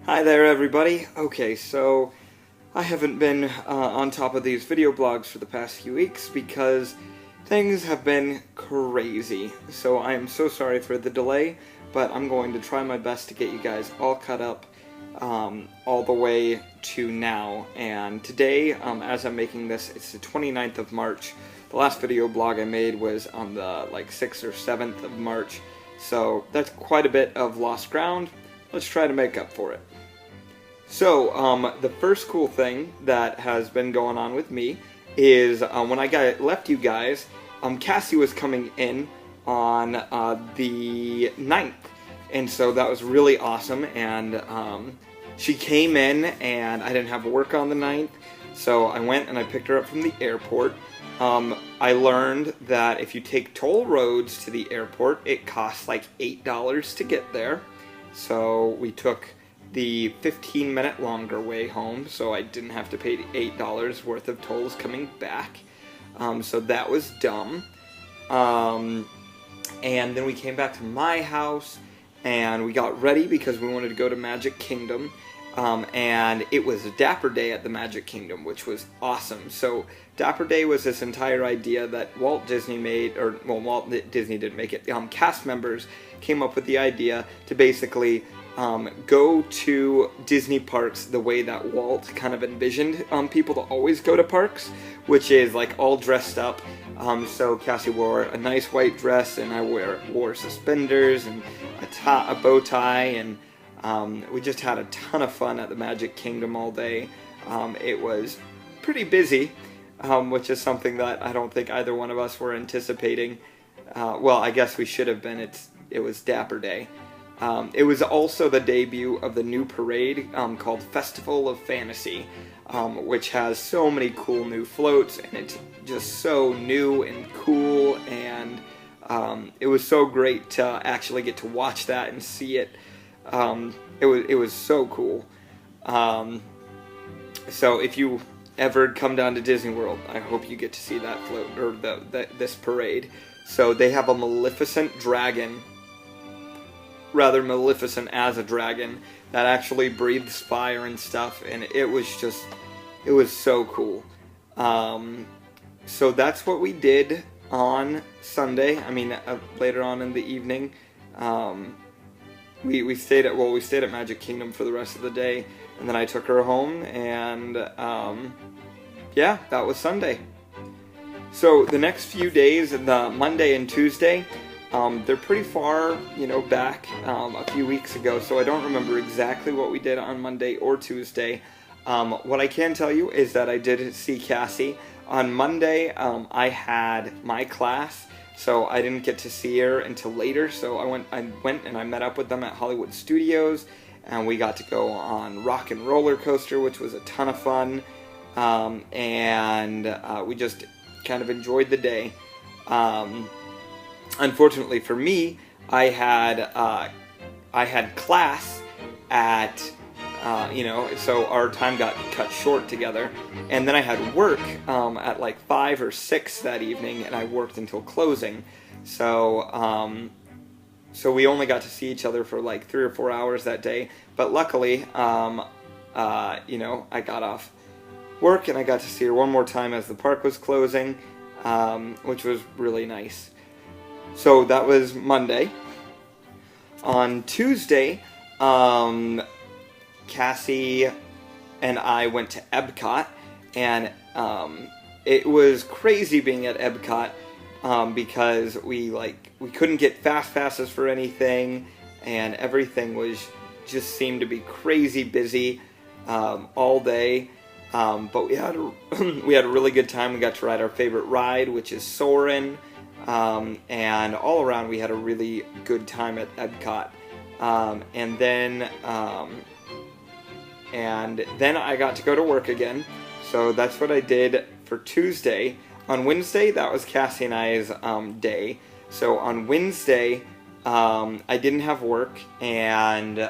Hi there, everybody. Okay, so I haven't been on top of these video blogs for the past few weeks because things have been crazy. So I am so sorry for the delay, but I'm going to try my best to get you guys all caught up all the way to now. And today, as I'm making this, it's the 29th of March. The last video blog I made was on the 6th or 7th of March. So that's quite a bit of lost ground. Let's try to make up for it. So, the first cool thing that has been going on with me is when I left you guys, Cassie was coming in on the 9th, and so that was really awesome, and she came in, and I didn't have work on the 9th, so I went and I picked her up from the airport. I learned that if you take toll roads to the airport, it costs like $8 to get there, so we took the 15-minute longer way home, so I didn't have to pay $8 worth of tolls coming back. So that was dumb. And then we came back to my house, and we got ready because we wanted to go to Magic Kingdom. And it was Dapper Day at the Magic Kingdom, which was awesome. So Dapper Day was this entire idea that Walt Disney made, or, well, Walt Disney didn't make it. Cast members came up with the idea to basically go to Disney parks the way that Walt kind of envisioned people to always go to parks, which is like all dressed up. So Cassie wore a nice white dress, and I wore suspenders and a bow tie, and we just had a ton of fun at the Magic Kingdom all day. It was pretty busy, which is something that I don't think either one of us were anticipating. Well, I guess we should have been. It was Dapper Day. It was also the debut of the new parade called Festival of Fantasy, which has so many cool new floats, and it's just so new and cool, and it was so great to actually get to watch that and see it. It was so cool. So if you ever come down to Disney World, I hope you get to see that float, or this parade. So they have a Maleficent dragon, rather Maleficent as a dragon, that actually breathes fire and stuff, and it was so cool. So that's what we did on Sunday. I mean, later on in the evening, we stayed at Magic Kingdom for the rest of the day, and then I took her home, and yeah, that was Sunday. So the next few days, the Monday and Tuesday, they're pretty far, back a few weeks ago, so I don't remember exactly what we did on Monday or Tuesday. What I can tell you is that I did see Cassie. On Monday, I had my class, so I didn't get to see her until later, so I went and I met up with them at Hollywood Studios, and we got to go on Rock and Roller Coaster, which was a ton of fun, and we just kind of enjoyed the day. Unfortunately for me, I had class at, so our time got cut short together, and then I had work at like 5 or 6 that evening, and I worked until closing. So, so we only got to see each other for like 3 or 4 hours that day. But luckily, I got off work and I got to see her one more time as the park was closing, which was really nice. So that was Monday. On Tuesday, Cassie and I went to Epcot, and it was crazy being at Epcot because we couldn't get fast passes for anything, and everything just seemed to be crazy busy all day. But we had a really good time. We got to ride our favorite ride, which is Soarin'. And all around we had a really good time at Epcot. And then I got to go to work again. So that's what I did for Tuesday. On Wednesday, that was Cassie and I's day. So on Wednesday, I didn't have work, and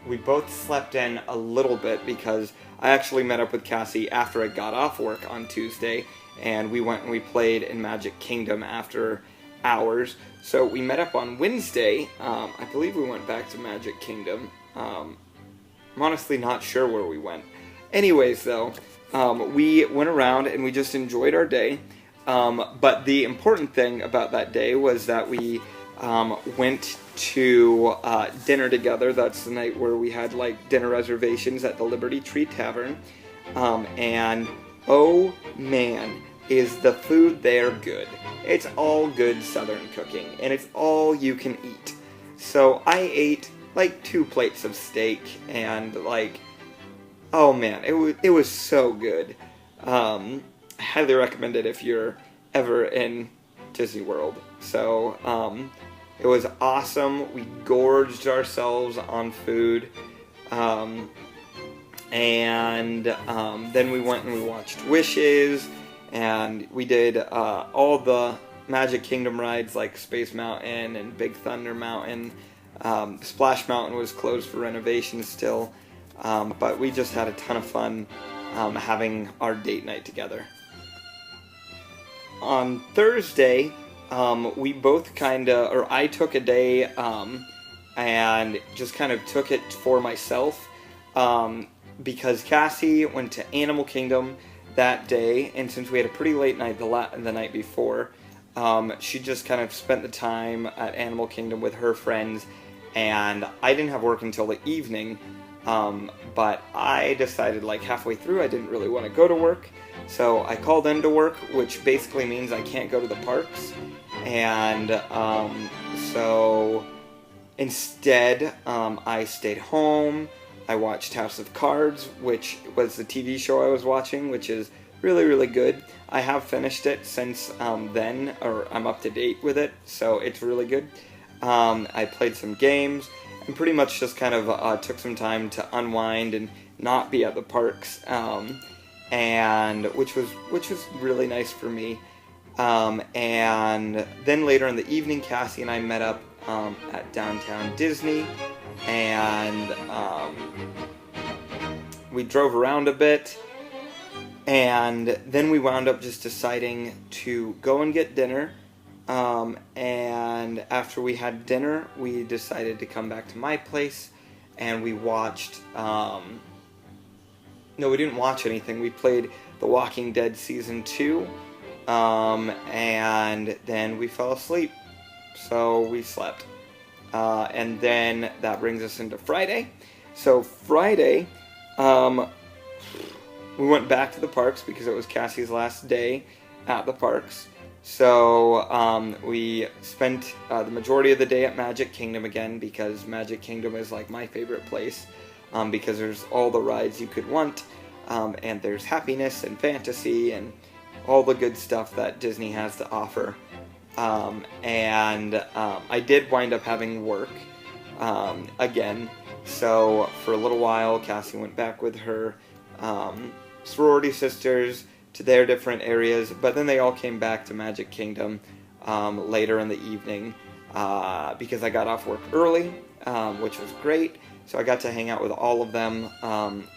we both slept in a little bit because I actually met up with Cassie after I got off work on Tuesday, and we went and we played in Magic Kingdom after hours. So we met up on Wednesday. I believe we went back to Magic Kingdom. I'm honestly not sure where we went. Anyways, though, we went around and we just enjoyed our day. But the important thing about that day was that we went to dinner together. That's the night where we had like dinner reservations at the Liberty Tree Tavern. And oh man, is the food there good. It's all good Southern cooking, and it's all you can eat. So I ate like 2 plates of steak, and like, oh man, it was so good. I highly recommend it if you're ever in Disney World. So it was awesome. We gorged ourselves on food. And then we went and we watched Wishes, and we did all the Magic Kingdom rides like Space Mountain and Big Thunder Mountain. Splash Mountain was closed for renovation still, but we just had a ton of fun having our date night together. On Thursday, we both I took a day and just kind of took it for myself. Because Cassie went to Animal Kingdom that day, and since we had a pretty late night the night before, she just kind of spent the time at Animal Kingdom with her friends, and I didn't have work until the evening, but I decided like halfway through I didn't really want to go to work, so I called into work, which basically means I can't go to the parks, and so instead I stayed home. I watched House of Cards, which was the TV show I was watching, which is really, really good. I have finished it since then, or I'm up to date with it, so it's really good. I played some games, and pretty much just kind of took some time to unwind and not be at the parks, and which was really nice for me. And then later in the evening, Cassie and I met up at Downtown Disney, and we drove around a bit, and then we wound up just deciding to go and get dinner, and after we had dinner we decided to come back to my place, and we watched no, we didn't watch anything. We played The Walking Dead Season 2, and then we fell asleep, so we slept. And then that brings us into Friday. So Friday, we went back to the parks because it was Cassie's last day at the parks. So we spent the majority of the day at Magic Kingdom again, because Magic Kingdom is like my favorite place, because there's all the rides you could want, and there's happiness and fantasy and all the good stuff that Disney has to offer. And I did wind up having work again, so for a little while Cassie went back with her sorority sisters to their different areas, but then they all came back to Magic Kingdom later in the evening because I got off work early, which was great, so I got to hang out with all of them.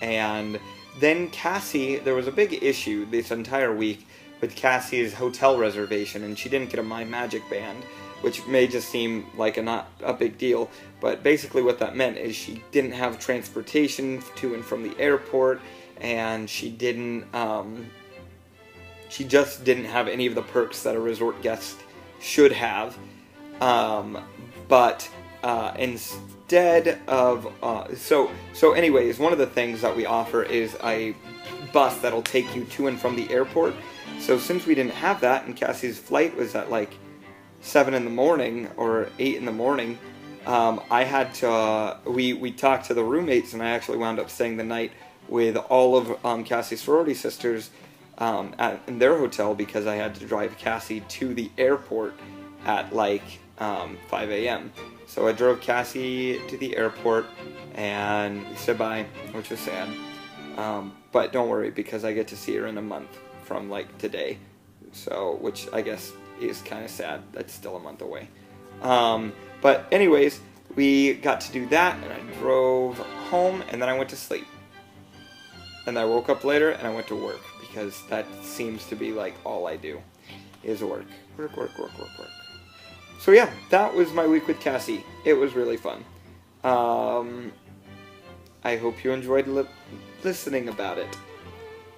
And then Cassie, there was a big issue this entire week with Cassie's hotel reservation, and she didn't get a My Magic band, which may just seem like not a big deal, but basically what that meant is she didn't have transportation to and from the airport, and she just didn't have any of the perks that a resort guest should have. But instead of so anyways, one of the things that we offer is a bus that'll take you to and from the airport. So since we didn't have that, and Cassie's flight was at like 7 in the morning or 8 in the morning, I had to, we talked to the roommates, and I actually wound up staying the night with all of Cassie's sorority sisters in their hotel, because I had to drive Cassie to the airport at like 5 a.m. So I drove Cassie to the airport, and we said bye, which was sad. But don't worry, because I get to see her in a month from like today, so which I guess is kind of sad. That's still a month away. But anyways, we got to do that, and I drove home, and then I went to sleep. And I woke up later, and I went to work, because that seems to be like all I do is work. Work. So yeah, that was my week with Cassie. It was really fun. I hope you enjoyed listening about it.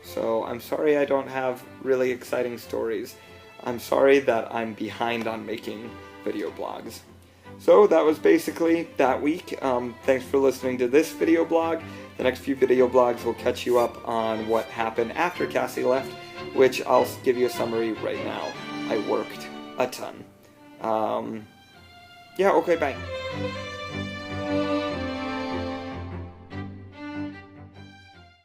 So I'm sorry I don't have really exciting stories. I'm sorry that I'm behind on making video blogs. So that was basically that week. Thanks for listening to this video blog. The next few video blogs will catch you up on what happened after Cassie left, which I'll give you a summary right now. I worked a ton. Yeah, okay, bye.